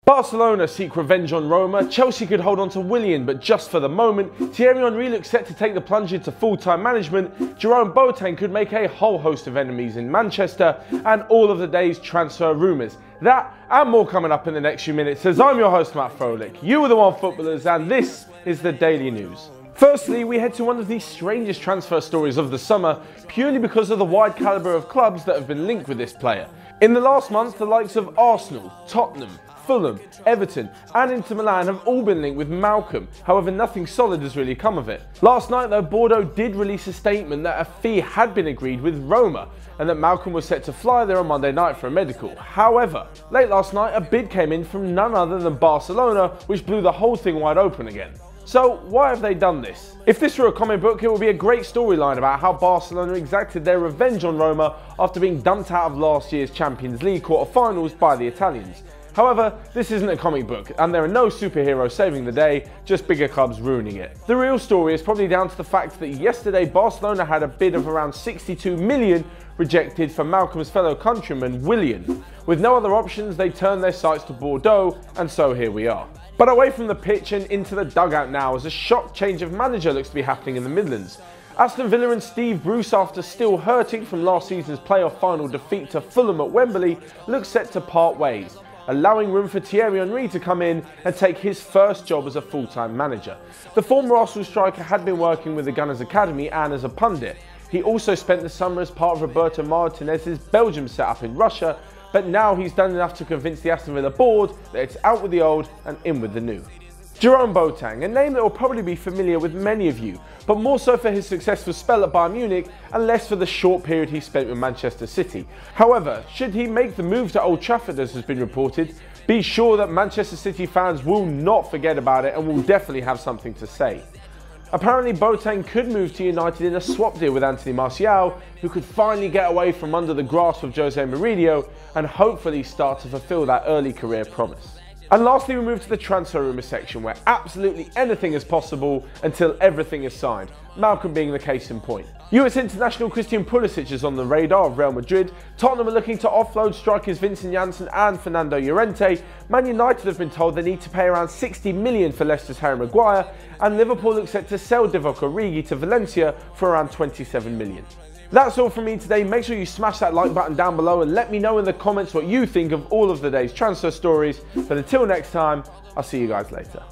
Barcelona seek revenge on Roma, Chelsea could hold on to Willian, but just for the moment. Thierry Henry looks set to take the plunge into full-time management, Jerome Boateng could make a whole host of enemies in Manchester, and all of the day's transfer rumours. That and more coming up in the next few minutes, as I'm your host Matt Froelich, you are the One Footballers, and this is the Daily News. Firstly, we head to one of the strangest transfer stories of the summer, purely because of the wide calibre of clubs that have been linked with this player. In the last month, the likes of Arsenal, Tottenham, Fulham, Everton and Inter Milan have all been linked with Malcom, however nothing solid has really come of it. Last night though, Bordeaux did release a statement that a fee had been agreed with Roma and that Malcom was set to fly there on Monday night for a medical. However, late last night a bid came in from none other than Barcelona, which blew the whole thing wide open again. So why have they done this? If this were a comic book, it would be a great storyline about how Barcelona exacted their revenge on Roma after being dumped out of last year's Champions League quarter-finals by the Italians. However, this isn't a comic book, and there are no superheroes saving the day, just bigger clubs ruining it. The real story is probably down to the fact that yesterday Barcelona had a bid of around 62 million rejected for Malcom's fellow countryman Willian. With no other options, they turned their sights to Bordeaux, and so here we are. But away from the pitch and into the dugout now, as a shock change of manager looks to be happening in the Midlands. Aston Villa and Steve Bruce, after still hurting from last season's playoff final defeat to Fulham at Wembley, look set to part ways, allowing room for Thierry Henry to come in and take his first job as a full-time manager. The former Arsenal striker had been working with the Gunners Academy and as a pundit. He also spent the summer as part of Roberto Martinez's Belgium setup in Russia, but now he's done enough to convince the Aston Villa board that it's out with the old and in with the new. Jerome Boateng, a name that will probably be familiar with many of you, but more so for his successful spell at Bayern Munich and less for the short period he spent with Manchester City. However, should he make the move to Old Trafford, as has been reported, be sure that Manchester City fans will not forget about it and will definitely have something to say. Apparently Boateng could move to United in a swap deal with Anthony Martial, who could finally get away from under the grasp of Jose Mourinho and hopefully start to fulfil that early career promise. And lastly, we move to the transfer rumour section, where absolutely anything is possible until everything is signed, Malcom being the case in point. US international Christian Pulisic is on the radar of Real Madrid, Tottenham are looking to offload strikers Vincent Janssen and Fernando Llorente, Man United have been told they need to pay around 60 million for Leicester's Harry Maguire, and Liverpool looks set to sell Divock Origi to Valencia for around 27 million. That's all from me today. Make sure you smash that like button down below and let me know in the comments what you think of all of the day's transfer stories. But until next time, I'll see you guys later.